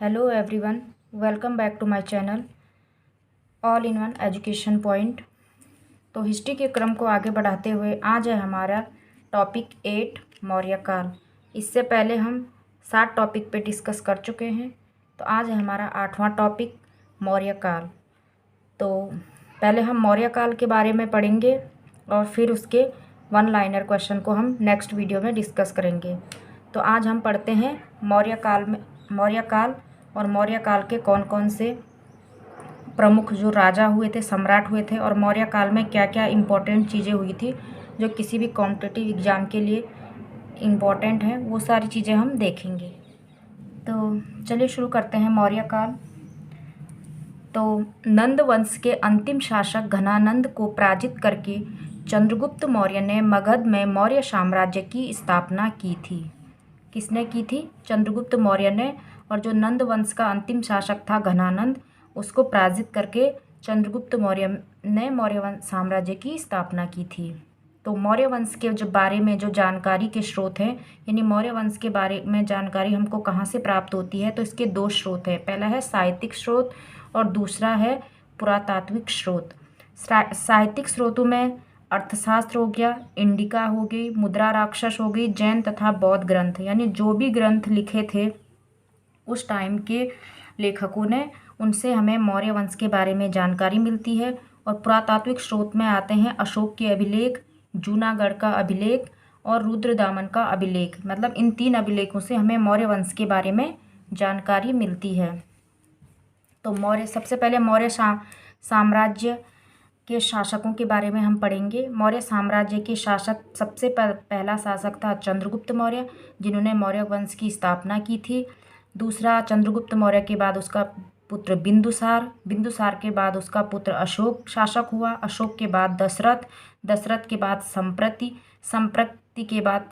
Hello everyone, welcome back to my channel all in one education point. तो history के क्रम को आगे बढ़ाते हुए आज है हमारा टॉपिक 8 मौर्य काल। इससे पहले हम 7 टॉपिक पे डिस्कस कर चुके हैं, तो आज है हमारा 8वां टॉपिक मौर्य काल। तो पहले हम मौर्य काल के बारे में पढ़ेंगे और फिर उसके वन लाइनर क्वेश्चन को हम नेक्स्ट वीडियो में डिस्कस करेंगे। तो आज हम पढ़ते हैं मौर्य काल और मौर्य काल के कौन कौन से प्रमुख जो राजा हुए थे, सम्राट हुए थे, और मौर्य काल में क्या क्या इम्पोर्टेंट चीज़ें हुई थी जो किसी भी कॉम्पिटिटिव एग्ज़ाम के लिए इम्पोर्टेंट हैं, वो सारी चीज़ें हम देखेंगे। तो चलिए शुरू करते हैं मौर्य काल। तो नंद वंश के अंतिम शासक घनानंद को पराजित करके चंद्रगुप्त मौर्य ने मगध में मौर्य साम्राज्य की स्थापना की थी। किसने की थी? चंद्रगुप्त मौर्य ने। और जो नंद वंश का अंतिम शासक था घनानंद, उसको पराजित करके चंद्रगुप्त मौर्य ने मौर्य वंश साम्राज्य की स्थापना की थी। तो मौर्य वंश के जो बारे में जो जानकारी के स्रोत हैं, यानी मौर्य वंश के बारे में जानकारी हमको कहाँ से प्राप्त होती है, तो इसके 2 स्रोत हैं। पहला है साहित्यिक स्रोत और दूसरा है पुरातात्विक स्रोत। साहित्यिक स्रोतों में अर्थशास्त्र हो गया, इंडिका हो गई, मुद्रा राक्षस हो गई, जैन तथा बौद्ध ग्रंथ, यानी जो भी ग्रंथ लिखे थे उस टाइम के लेखकों ने, उनसे हमें मौर्य वंश के बारे में जानकारी मिलती है। और पुरातात्विक स्रोत में आते हैं अशोक के अभिलेख, जूनागढ़ का अभिलेख और रुद्रदामन का अभिलेख। मतलब इन 3 अभिलेखों से हमें मौर्य वंश के बारे में जानकारी मिलती है। तो सबसे पहले मौर्य साम्राज्य के शासकों के बारे में हम पढ़ेंगे। मौर्य साम्राज्य के शासक, सबसे पहला शासक था चंद्रगुप्त मौर्य, जिन्होंने मौर्य वंश की स्थापना की थी। दूसरा, चंद्रगुप्त मौर्य के बाद उसका पुत्र बिंदुसार के बाद उसका पुत्र अशोक शासक हुआ। अशोक के बाद दशरथ के बाद संप्रति के बाद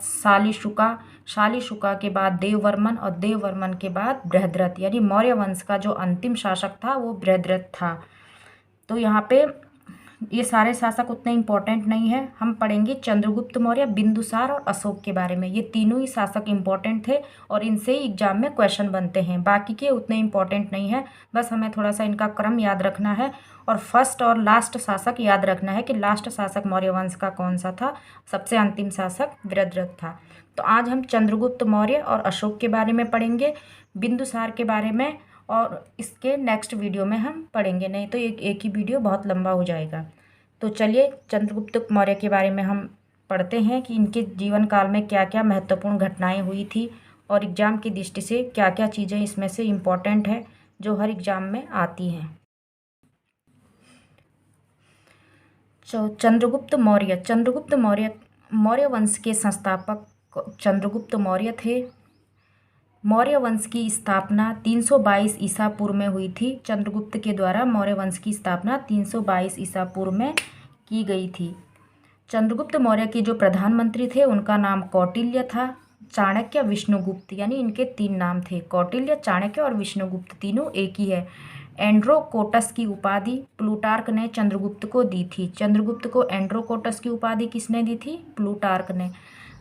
शालीशुका के बाद देववर्मन और देववर्मन के बाद बृहद्रथ, यानी मौर्य वंश का जो अंतिम शासक था वो बृहद्रथ था। तो यहाँ पे ये सारे शासक उतने इम्पोर्टेंट नहीं है। हम पढ़ेंगे चंद्रगुप्त मौर्य, बिंदुसार और अशोक के बारे में। ये तीनों ही शासक इम्पोर्टेंट थे और इनसे ही एग्जाम में क्वेश्चन बनते हैं। बाकी के उतने इम्पोर्टेंट नहीं है, बस हमें थोड़ा सा इनका क्रम याद रखना है और फर्स्ट और लास्ट शासक याद रखना है कि लास्ट शासक मौर्य वंश का कौन सा था, सबसे अंतिम शासक बृहद्रथ था। तो आज हम चंद्रगुप्त मौर्य और अशोक के बारे में पढ़ेंगे, बिंदुसार के बारे में और इसके नेक्स्ट वीडियो में हम पढ़ेंगे, नहीं तो एक ही वीडियो बहुत लंबा हो जाएगा। तो चलिए चंद्रगुप्त मौर्य के बारे में हम पढ़ते हैं कि इनके जीवन काल में क्या क्या महत्वपूर्ण घटनाएं हुई थी और एग्ज़ाम की दृष्टि से क्या क्या चीज़ें इसमें से इम्पोर्टेंट है जो हर एग्ज़ाम में आती हैं। चंद्रगुप्त मौर्य मौर्य वंश के संस्थापक चंद्रगुप्त मौर्य थे। मौर्य वंश की स्थापना 322 ईसा पूर्व में हुई थी। चंद्रगुप्त के द्वारा मौर्य वंश की स्थापना 322 ईसा पूर्व में की गई थी। चंद्रगुप्त मौर्य के जो प्रधानमंत्री थे उनका नाम कौटिल्य था। चाणक्य, विष्णुगुप्त, यानी इनके 3 नाम थे, कौटिल्य, चाणक्य और विष्णुगुप्त, तीनों एक ही है। एंड्रोकोटस की उपाधि प्लूटार्क ने चंद्रगुप्त को दी थी। चंद्रगुप्त को एंड्रोकोटस की उपाधि किसने दी थी? प्लूटार्क ने।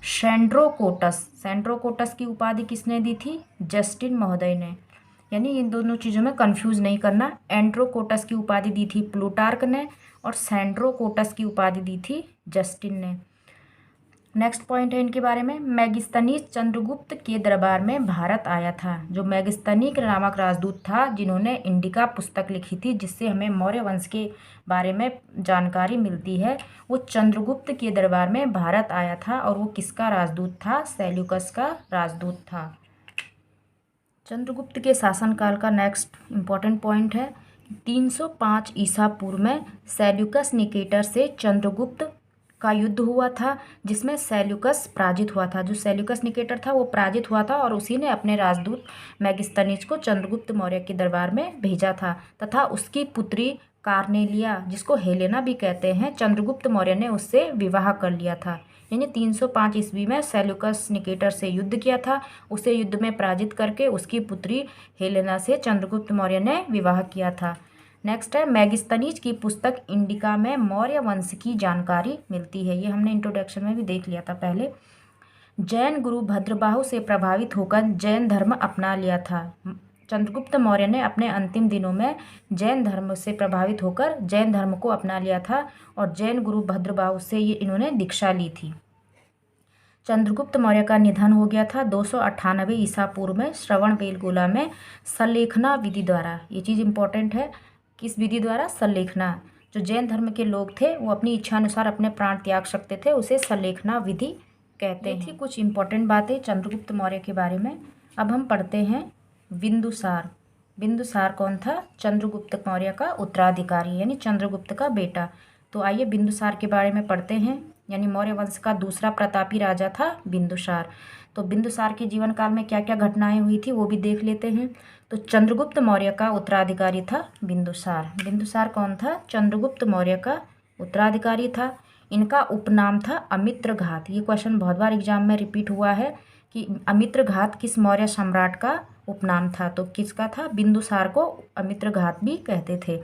सेंड्रोकोटस की उपाधि किसने दी थी? जस्टिन महोदय ने। यानी इन दोनों चीज़ों में कंफ्यूज नहीं करना। एंड्रोकोटस की उपाधि दी थी प्लूटार्क ने और सेंड्रोकोटस की उपाधि दी थी जस्टिन ने। नेक्स्ट पॉइंट है इनके बारे में, मेगिस्तनीज चंद्रगुप्त के दरबार में भारत आया था। जो मेगिस्तनीक नामक राजदूत था जिन्होंने इंडिका पुस्तक लिखी थी जिससे हमें मौर्य वंश के बारे में जानकारी मिलती है, वो चंद्रगुप्त के दरबार में भारत आया था और वो किसका राजदूत था? सेल्यूकस का राजदूत था। चंद्रगुप्त के शासनकाल का नेक्स्ट इम्पॉर्टेंट पॉइंट है 305 ईसा पूर्व में सेल्यूकस निकेटर से चंद्रगुप्त का युद्ध हुआ था जिसमें सेल्यूकस पराजित हुआ था। जो सेल्यूकस निकेटर था वो पराजित हुआ था और उसी ने अपने राजदूत मेगिस्तनीज को चंद्रगुप्त मौर्य के दरबार में भेजा था तथा उसकी पुत्री कार्नेलिया, जिसको हेलेना भी कहते हैं, चंद्रगुप्त मौर्य ने उससे विवाह कर लिया था। यानी 305 ईस्वी में सेल्यूकस निकेटर से युद्ध किया था, उसे युद्ध में पराजित करके उसकी पुत्री हेलेना से चंद्रगुप्त मौर्य ने विवाह किया था। नेक्स्ट है, मेगिस्तनीज की पुस्तक इंडिका में मौर्य वंश की जानकारी मिलती है। ये हमने इंट्रोडक्शन में भी देख लिया था पहले। जैन गुरु भद्रबाहु से प्रभावित होकर जैन धर्म अपना लिया था। चंद्रगुप्त मौर्य ने अपने अंतिम दिनों में जैन धर्म से प्रभावित होकर जैन धर्म को अपना लिया था और जैन गुरु भद्रबाहु से ये इन्होंने दीक्षा ली थी। चंद्रगुप्त मौर्य का निधन हो गया था 298 ईसा पूर्व में श्रवणबेलगोला में सल्लेखना विधि द्वारा। ये चीज़ इंपॉर्टेंट है, किस विधि द्वारा? सल्लेखना। जो जैन धर्म के लोग थे वो अपनी इच्छा अनुसार अपने प्राण त्याग सकते थे, उसे सल्लेखना विधि कहते हैं। थी कुछ इंपॉर्टेंट बातें चंद्रगुप्त मौर्य के बारे में। अब हम पढ़ते हैं बिंदुसार। बिंदुसार कौन था? चंद्रगुप्त मौर्य का उत्तराधिकारी यानी चंद्रगुप्त का बेटा। तो आइए बिंदुसार के बारे में पढ़ते हैं। यानी मौर्य वंश का दूसरा प्रतापी राजा था बिंदुसार। तो बिंदुसार के जीवन काल में क्या क्या घटनाएं हुई थी वो भी देख लेते हैं। तो चंद्रगुप्त मौर्य का उत्तराधिकारी था बिंदुसार। बिंदुसार कौन था? चंद्रगुप्त मौर्य का उत्तराधिकारी था। इनका उपनाम था अमित्रघात। ये क्वेश्चन बहुत बार एग्जाम में रिपीट हुआ है कि अमित्रघात किस मौर्य सम्राट का उपनाम था? तो किसका था? बिंदुसार को अमित्रघात भी कहते थे।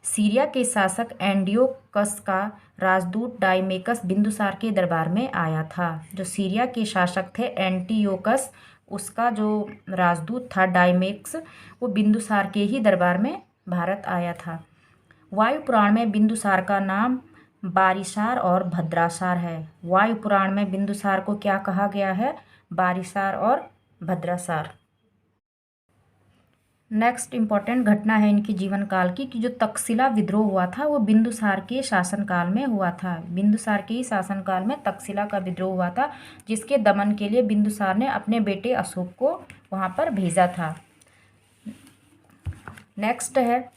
सीरिया के शासक एंटियोकस का राजदूत डाइमेकस बिंदुसार के दरबार में आया था। जो सीरिया के शासक थे एंटियोकस, उसका जो राजदूत था डाइमेक्स, वो बिंदुसार के ही दरबार में भारत आया था। वायु पुराण में बिंदुसार का नाम बारिसार और भद्रासार है। वायु पुराण में बिंदुसार को क्या कहा गया है? बारिसार और भद्रासार। नेक्स्ट इम्पॉर्टेंट घटना है इनकी जीवन काल की कि जो तक्षशिला विद्रोह हुआ था वो बिंदुसार के शासनकाल में हुआ था। बिंदुसार के ही शासनकाल में तक्षशिला का विद्रोह हुआ था, जिसके दमन के लिए बिंदुसार ने अपने बेटे अशोक को वहाँ पर भेजा था। नेक्स्ट है,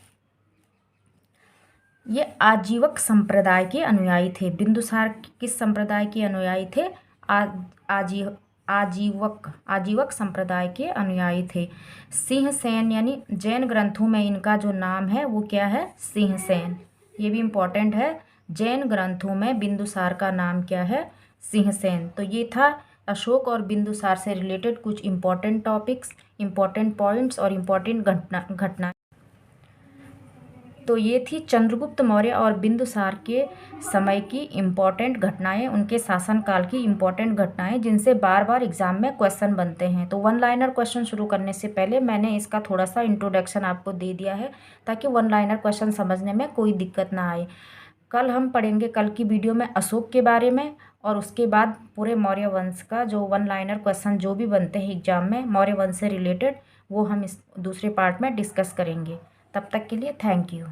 ये आजीवक संप्रदाय के अनुयायी थे। बिंदुसार किस संप्रदाय के अनुयायी थे? आजीवक संप्रदाय के अनुयायी थे। सिंहसेन यानी जैन ग्रंथों में इनका जो नाम है वो क्या है? सिंहसेन। ये भी इम्पोर्टेंट है, जैन ग्रंथों में बिंदुसार का नाम क्या है? सिंहसेन। तो ये था अशोक और बिंदुसार से रिलेटेड कुछ इम्पोर्टेंट टॉपिक्स, इम्पोर्टेंट पॉइंट्स और इम्पोर्टेंट घटना। तो ये थी चंद्रगुप्त मौर्य और बिंदुसार के समय की इम्पॉर्टेंट घटनाएं, उनके शासनकाल की इम्पॉर्टेंट घटनाएं जिनसे बार बार एग्जाम में क्वेश्चन बनते हैं। तो वन लाइनर क्वेश्चन शुरू करने से पहले मैंने इसका थोड़ा सा इंट्रोडक्शन आपको दे दिया है ताकि वन लाइनर क्वेश्चन समझने में कोई दिक्कत ना आए। कल हम पढ़ेंगे, कल की वीडियो में अशोक के बारे में, और उसके बाद पूरे मौर्य वंश का जो वन लाइनर क्वेश्चन जो भी बनते हैं एग्जाम में मौर्य वंश से रिलेटेड, वो हम इस दूसरे पार्ट में डिस्कस करेंगे। तब तक के लिए थैंक यू।